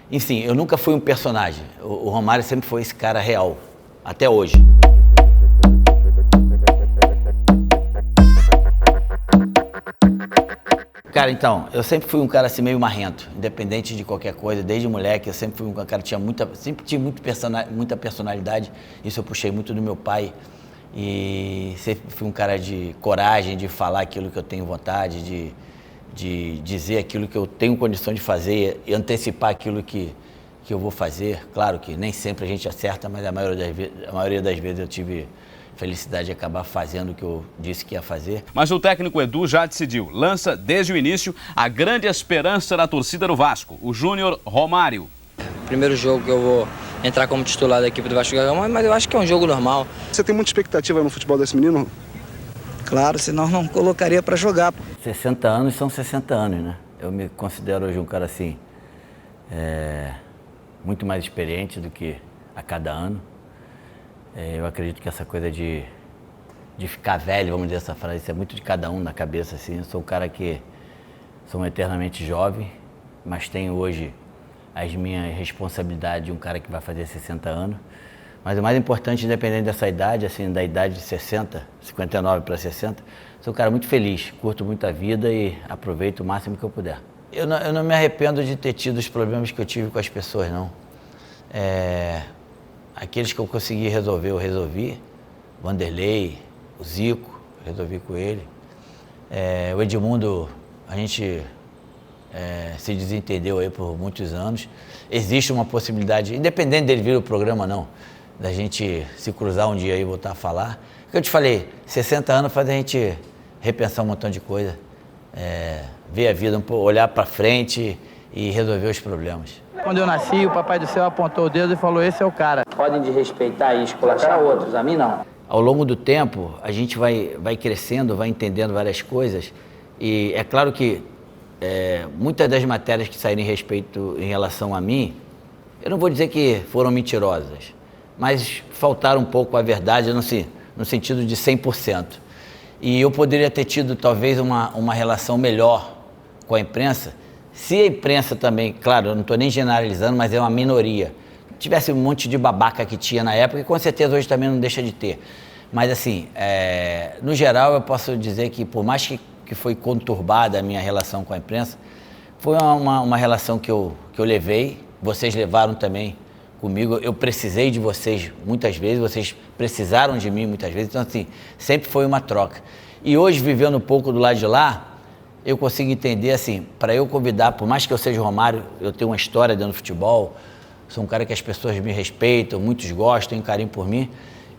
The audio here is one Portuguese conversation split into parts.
Enfim, eu nunca fui um personagem. O Romário sempre foi esse cara real, até hoje. Cara, então, eu sempre fui um cara assim meio marrento, independente de qualquer coisa, desde moleque, eu sempre fui um cara que sempre tive muita personalidade, isso eu puxei muito do meu pai, e sempre fui um cara de coragem, de falar aquilo que eu tenho vontade, de dizer aquilo que eu tenho condição de fazer e antecipar aquilo que eu vou fazer. Claro que nem sempre a gente acerta, mas a maioria das vezes eu tive felicidade de acabar fazendo o que eu disse que ia fazer. Mas o técnico Edu já decidiu, lança desde o início a grande esperança da torcida do Vasco, o Júnior Romário. Primeiro jogo que eu vou entrar como titular da equipe do Vasco da Gama, mas eu acho que é um jogo normal. Você tem muita expectativa no futebol desse menino? Claro, senão não colocaria para jogar. 60 anos são 60 anos, né? Eu me considero hoje um cara assim, muito mais experiente do que a cada ano. Eu acredito que essa coisa de ficar velho, vamos dizer essa frase, isso é muito de cada um na cabeça, assim. Eu sou um cara que sou eternamente jovem, mas tenho hoje as minhas responsabilidades de um cara que vai fazer 60 anos. Mas o mais importante, independente dessa idade, assim, da idade de 60, 59 para 60, sou um cara muito feliz, curto muito a vida e aproveito o máximo que eu puder. Eu não me arrependo de ter tido os problemas que eu tive com as pessoas, não. Aqueles que eu consegui resolver, eu resolvi. Vanderlei, o Zico, resolvi com ele. O Edmundo, a gente se desentendeu aí por muitos anos. Existe uma possibilidade, independente dele vir o programa não, da gente se cruzar um dia aí e voltar a falar. O que eu te falei, 60 anos faz a gente repensar um montão de coisa, ver a vida, olhar para frente e resolver os problemas. Quando eu nasci, o Papai do Céu apontou o dedo e falou, esse é o cara. Podem desrespeitar e esculachar outros, a mim não. Ao longo do tempo, a gente vai crescendo, vai entendendo várias coisas e é claro que muitas das matérias que saíram em relação a mim, eu não vou dizer que foram mentirosas, mas faltaram um pouco a verdade no sentido de 100%. E eu poderia ter tido talvez uma relação melhor com a imprensa, se a imprensa também, claro, eu não estou nem generalizando, mas é uma minoria, tivesse um monte de babaca que tinha na época, e com certeza hoje também não deixa de ter. Mas assim, no geral eu posso dizer que por mais que foi conturbada a minha relação com a imprensa, foi uma relação que eu levei, vocês levaram também comigo, eu precisei de vocês muitas vezes, vocês precisaram de mim muitas vezes, então assim, sempre foi uma troca. E hoje, vivendo um pouco do lado de lá, eu consigo entender assim, para eu convidar, por mais que eu seja Romário, eu tenho uma história dentro do futebol, sou um cara que as pessoas me respeitam, muitos gostam, têm carinho por mim,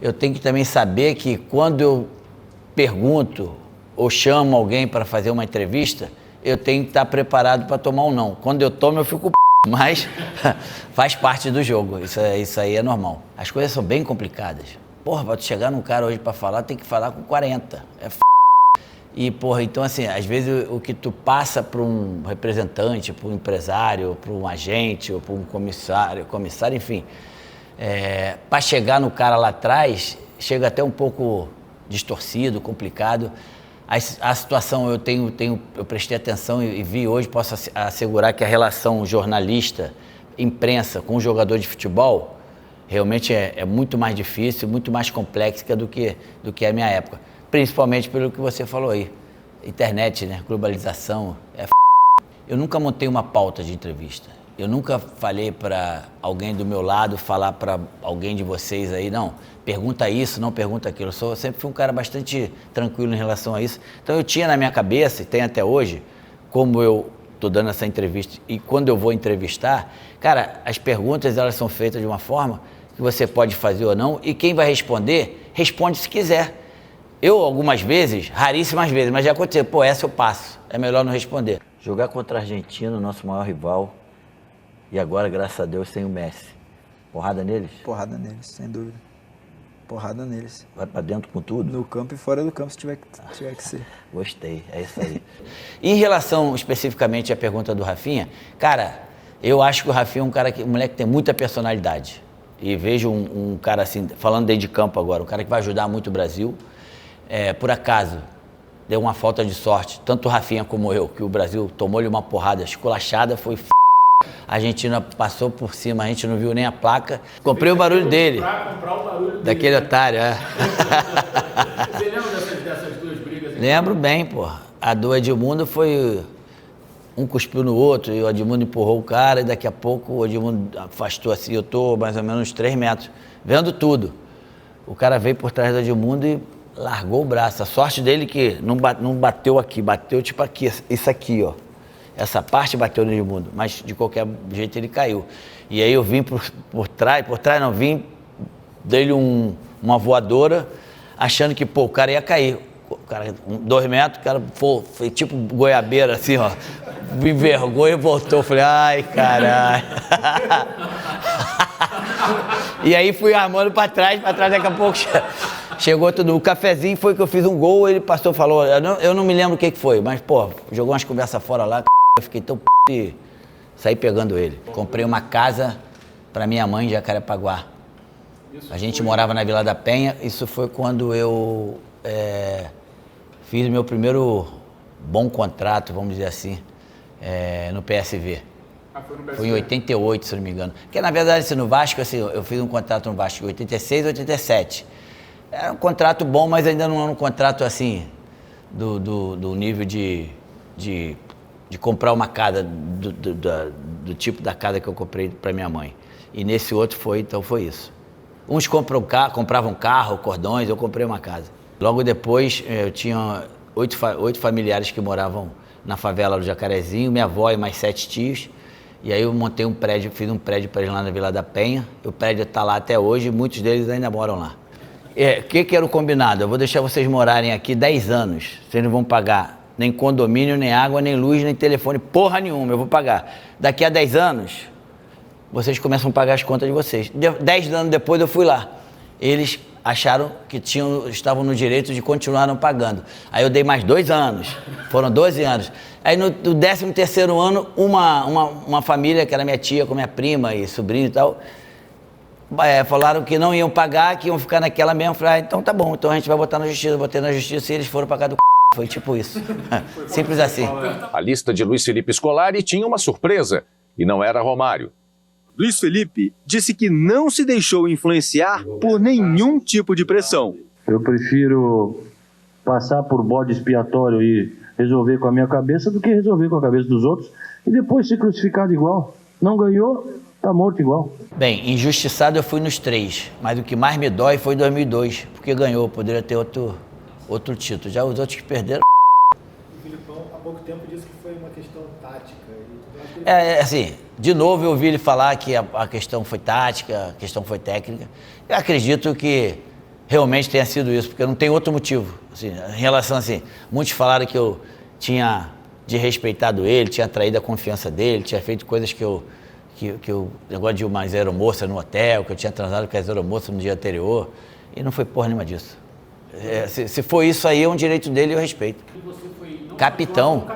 eu tenho que também saber que quando eu pergunto ou chamo alguém para fazer uma entrevista, eu tenho que estar preparado para tomar ou não. Quando eu tomo, eu fico mas faz parte do jogo, isso aí é normal. As coisas são bem complicadas. Porra, para tu chegar num cara hoje para falar, tem que falar com 40. E, porra, então assim, às vezes o que tu passa para um representante, para um empresário, para um agente, ou para um comissário, enfim, para chegar no cara lá atrás, chega até um pouco distorcido, complicado. A situação eu prestei atenção e vi hoje, posso assegurar que a relação jornalista, imprensa com o jogador de futebol realmente é muito mais difícil, muito mais complexa do que a minha época. Principalmente pelo que você falou aí, internet, né? Globalização, Eu nunca montei uma pauta de entrevista. Eu nunca falei para alguém do meu lado, falar para alguém de vocês aí, não, pergunta isso, não pergunta aquilo. Eu sempre fui um cara bastante tranquilo em relação a isso. Então eu tinha na minha cabeça, e tem até hoje, como eu estou dando essa entrevista e quando eu vou entrevistar, cara, as perguntas elas são feitas de uma forma que você pode fazer ou não, e quem vai responder, responde se quiser. Eu, algumas vezes, raríssimas vezes, mas já aconteceu, essa eu passo, é melhor não responder. Jogar contra a Argentina, nosso maior rival, e agora, graças a Deus, sem o Messi. Porrada neles? Porrada neles, sem dúvida. Porrada neles. Vai pra dentro com tudo? No campo e fora do campo, se tiver que ser. Gostei, é isso aí. Em relação especificamente à pergunta do Rafinha, cara, eu acho que o Rafinha é um moleque que tem muita personalidade. E vejo um cara assim, falando dentro de campo agora, um cara que vai ajudar muito o Brasil. Por acaso, deu uma falta de sorte, tanto o Rafinha como eu, que o Brasil tomou-lhe uma porrada esculachada, foi A Argentina passou por cima, a gente não viu nem a placa. Comprei o barulho dele. Comprar o barulho daquele dele. Otário, é. Você lembra dessas duas brigas? Lembro bem, pô. A do Edmundo foi... Um cuspiu no outro e o Edmundo empurrou o cara e daqui a pouco o Edmundo afastou assim, eu tô mais ou menos uns 3 metros, vendo tudo. O cara veio por trás do Edmundo e largou o braço. A sorte dele que não bateu aqui, bateu tipo aqui, isso aqui, ó. Essa parte bateu no Edmundo, mas de qualquer jeito ele caiu. E aí eu vim por trás não, vim, dei-lhe uma voadora, achando que, pô, o cara ia cair. O cara, 2 metros, o cara foi tipo goiabeira, assim, ó. Me envergou e voltou. Falei, ai, caralho. E aí fui armando pra trás, daqui a pouco chegou tudo. O cafezinho foi que eu fiz um gol, ele passou, falou, eu não me lembro o que foi, mas, pô, jogou umas conversas fora lá, eu fiquei tão e saí pegando ele. Comprei uma casa pra minha mãe em Jacarepaguá. A gente morava na Vila da Penha, isso foi quando eu fiz o meu primeiro bom contrato, vamos dizer assim, no PSV. Foi no PSV? Foi em 88, se não me engano. Porque, na verdade, assim, no Vasco, assim, eu fiz um contrato no Vasco em 86 e 87. Era um contrato bom, mas ainda não era um contrato, assim, do nível de comprar uma casa, do tipo da casa que eu comprei para minha mãe. E nesse outro então foi isso. Uns compravam carro, cordões, eu comprei uma casa. Logo depois, eu tinha 8 familiares que moravam na favela do Jacarezinho, minha avó e mais 7 tios. E aí eu montei um prédio, fiz um prédio para eles lá na Vila da Penha. O prédio está lá até hoje e muitos deles ainda moram lá. O que era o combinado? Eu vou deixar vocês morarem aqui 10 anos. Vocês não vão pagar nem condomínio, nem água, nem luz, nem telefone, porra nenhuma, eu vou pagar. Daqui a 10 anos, vocês começam a pagar as contas de vocês. 10 anos depois eu fui lá. Eles acharam que estavam no direito de continuar não pagando. Aí eu dei mais 2 anos, foram 12 anos. Aí no 13º ano, uma família, que era minha tia com minha prima e sobrinho e tal, falaram que não iam pagar, que iam ficar naquela mesma. Falei, então tá bom, então a gente vai botar na justiça. Eu botei na justiça e eles foram pagar do c... Foi tipo isso. Simples assim. A lista de Luiz Felipe Scolari tinha uma surpresa, e não era Romário. Luiz Felipe disse que não se deixou influenciar por nenhum tipo de pressão. Eu prefiro passar por bode expiatório e resolver com a minha cabeça do que resolver com a cabeça dos outros e depois ser crucificado igual. Não ganhou, tá morto igual. Bem, injustiçado eu fui nos 3, mas o que mais me dói foi 2002, porque ganhou, poderia ter outro título. Já os outros que perderam... O Filipão, há pouco tempo, disse que foi uma questão tática. Assim, de novo eu ouvi ele falar que a questão foi tática, a questão foi técnica. Eu acredito que realmente tenha sido isso, porque não tem outro motivo. Assim, em relação assim, muitos falaram que eu tinha desrespeitado ele, tinha traído a confiança dele, tinha feito coisas que eu negócio de umas aeromoças no hotel, que eu tinha transado com as aeromoças no dia anterior, e não foi porra nenhuma disso. Se for isso aí, é um direito dele e eu respeito. E você foi capitão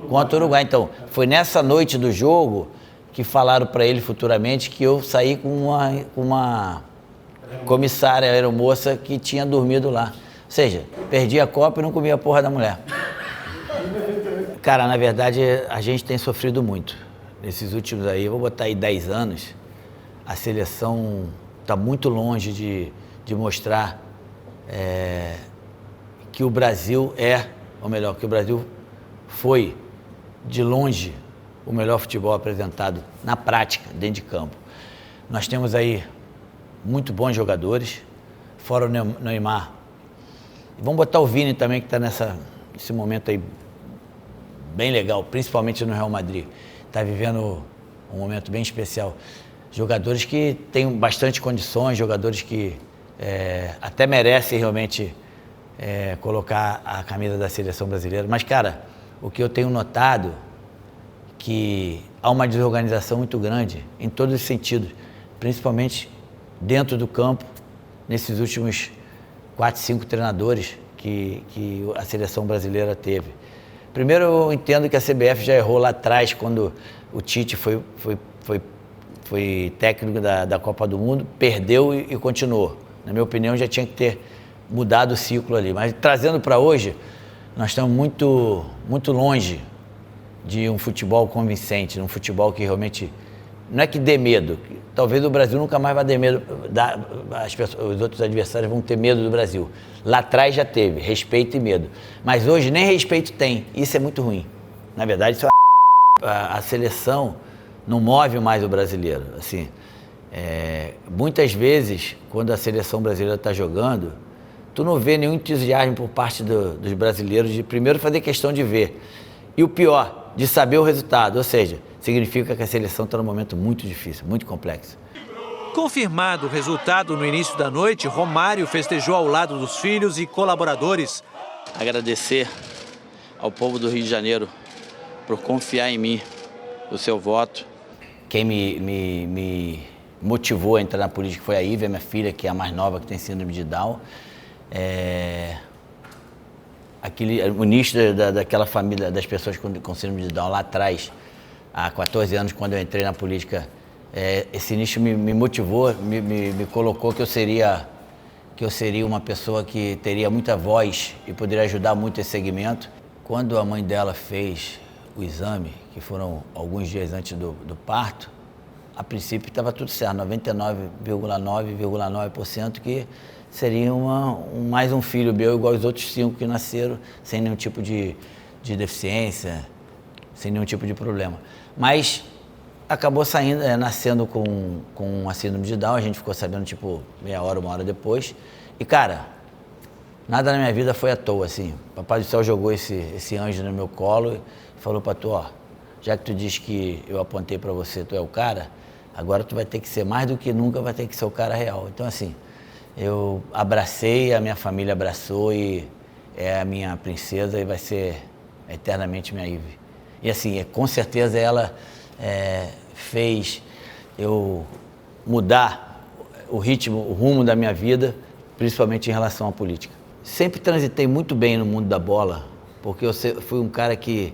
contra o Uruguai. Então, foi nessa noite do jogo que falaram para ele futuramente que eu saí com uma comissária aeromoça que tinha dormido lá. Ou seja, perdi a Copa e não comi a porra da mulher. Cara, na verdade, a gente tem sofrido muito. Nesses últimos aí, eu vou botar aí 10 anos, a seleção está muito longe de mostrar que o Brasil que o Brasil foi, de longe, o melhor futebol apresentado na prática, dentro de campo. Nós temos aí muito bons jogadores, fora o Neymar. E vamos botar o Vini também, que está nesse momento aí bem legal, principalmente no Real Madrid. Está vivendo um momento bem especial. Jogadores que têm bastante condições, jogadores que até merecem realmente colocar a camisa da seleção brasileira. Mas, cara, o que eu tenho notado que há uma desorganização muito grande em todos os sentidos, principalmente dentro do campo, nesses últimos 4, 5 treinadores que a seleção brasileira teve. Primeiro, eu entendo que a CBF já errou lá atrás, quando o Tite foi técnico da Copa do Mundo, perdeu e continuou. Na minha opinião, já tinha que ter mudado o ciclo ali. Mas trazendo para hoje, nós estamos muito, muito longe de um futebol convincente, um futebol que realmente não é que dê medo. Talvez o Brasil nunca mais vai ter medo, os outros adversários vão ter medo do Brasil. Lá atrás já teve, respeito e medo. Mas hoje nem respeito tem, isso é muito ruim. Na verdade, isso é a seleção não move mais o brasileiro. Assim, muitas vezes, quando a seleção brasileira está jogando, tu não vê nenhum entusiasmo por parte dos brasileiros de primeiro fazer questão de ver. E o pior, de saber o resultado, ou seja, significa que a seleção está num momento muito difícil, muito complexo. Confirmado o resultado no início da noite, Romário festejou ao lado dos filhos e colaboradores. Agradecer ao povo do Rio de Janeiro por confiar em mim, o seu voto. Quem me motivou a entrar na política foi a Ivy, minha filha, que é a mais nova, que tem síndrome de Down. O nicho daquela família, das pessoas com síndrome de Down lá atrás, há 14 anos, quando eu entrei na política, esse nicho me motivou, me colocou que eu seria uma pessoa que teria muita voz e poderia ajudar muito esse segmento. Quando a mãe dela fez o exame, que foram alguns dias antes do parto, a princípio estava tudo certo, 99,9% que seria mais um filho meu, igual os outros 5 que nasceram, sem nenhum tipo de deficiência, sem nenhum tipo de problema. Mas acabou nascendo com a síndrome de Down, a gente ficou sabendo tipo meia hora, 1 hora depois. E cara, nada na minha vida foi à toa, assim. Papai do Céu jogou esse anjo no meu colo e falou pra tu, ó, já que tu diz que eu apontei pra você, tu é o cara, agora tu vai ter que ser mais do que nunca, vai ter que ser o cara real. Então assim, eu abracei, a minha família abraçou e é a minha princesa e vai ser eternamente minha Ivy. E assim, com certeza ela fez eu mudar o ritmo, o rumo da minha vida, principalmente em relação à política. Sempre transitei muito bem no mundo da bola, porque eu fui um cara que,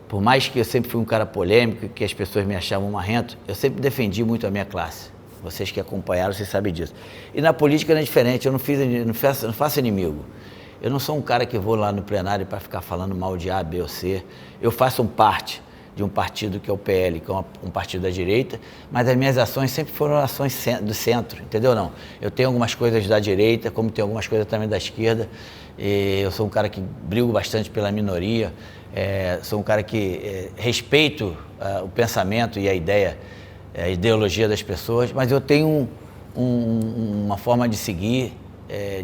por mais que eu sempre fui um cara polêmico, que as pessoas me achavam marrento, eu sempre defendi muito a minha classe. Vocês que acompanharam, vocês sabem disso. E na política não é diferente, eu não faço inimigo. Eu não sou um cara que vou lá no plenário para ficar falando mal de A, B ou C. Eu faço parte de um partido que é o PL, que é um partido da direita, mas as minhas ações sempre foram ações do centro, entendeu? Não. Eu tenho algumas coisas da direita, como tenho algumas coisas também da esquerda. Eu sou um cara que brigo bastante pela minoria, sou um cara que respeito o pensamento e a ideologia das pessoas, mas eu tenho uma forma de seguir,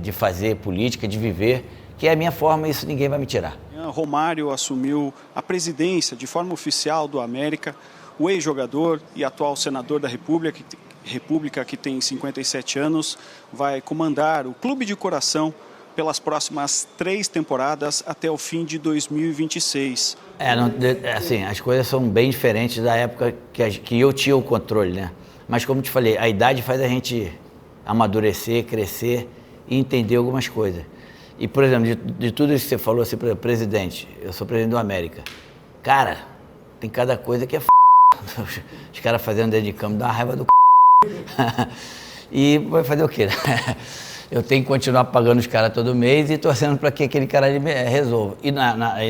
de fazer política, de viver, que é a minha forma e isso ninguém vai me tirar. Romário assumiu a presidência de forma oficial do América, o ex-jogador e atual senador da República, que tem 57 anos, vai comandar o Clube de Coração pelas próximas 3 temporadas até o fim de 2026. Assim, as coisas são bem diferentes da época que eu tinha o controle, né? Mas como te falei, a idade faz a gente amadurecer, crescer e entender algumas coisas. E, por exemplo, de tudo isso que você falou, assim, por exemplo, presidente, eu sou presidente do América. Cara, tem cada coisa que é os caras fazendo dentro de campo, dá uma raiva do E vai fazer o quê? Eu tenho que continuar pagando os caras todo mês e torcendo para que aquele cara resolva. E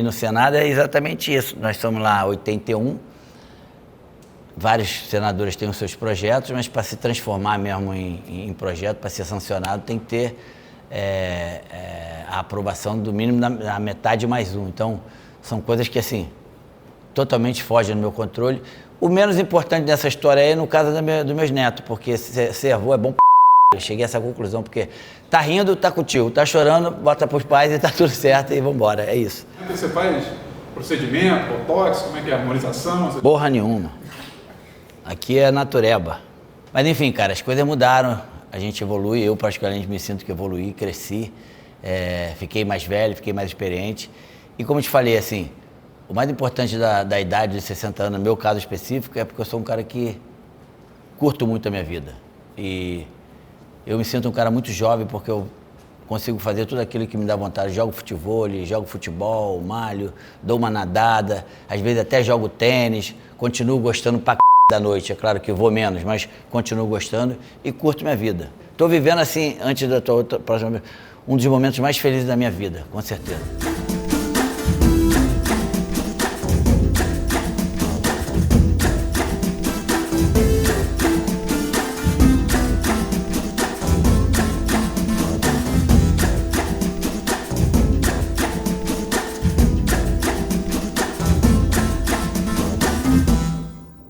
no Senado é exatamente isso. Nós estamos lá 81, vários senadores têm os seus projetos, mas para se transformar mesmo em projeto, para ser sancionado, tem que ter a aprovação do mínimo da metade mais um. Então, são coisas que, assim, totalmente fogem do meu controle. O menos importante dessa história é no caso dos meus netos, porque ser avô é bom pra eu cheguei a essa conclusão, porque tá rindo, tá contigo, tá chorando, bota pros pais e tá tudo certo e vambora, é isso. Você faz procedimento, botox, como é que é a harmonização? Porra nenhuma. Aqui é natureba. Mas enfim, cara, as coisas mudaram, a gente evolui, eu particularmente me sinto que evoluí, cresci, fiquei mais velho, fiquei mais experiente. E como eu te falei, assim, o mais importante da idade de 60 anos, no meu caso específico, é porque eu sou um cara que curto muito a minha vida. E eu me sinto um cara muito jovem porque eu consigo fazer tudo aquilo que me dá vontade. Jogo futebol, malho, dou uma nadada, às vezes até jogo tênis, continuo gostando pra da noite. É claro que vou menos, mas continuo gostando e curto minha vida. Estou vivendo assim, antes da tua próxima, um dos momentos mais felizes da minha vida, com certeza.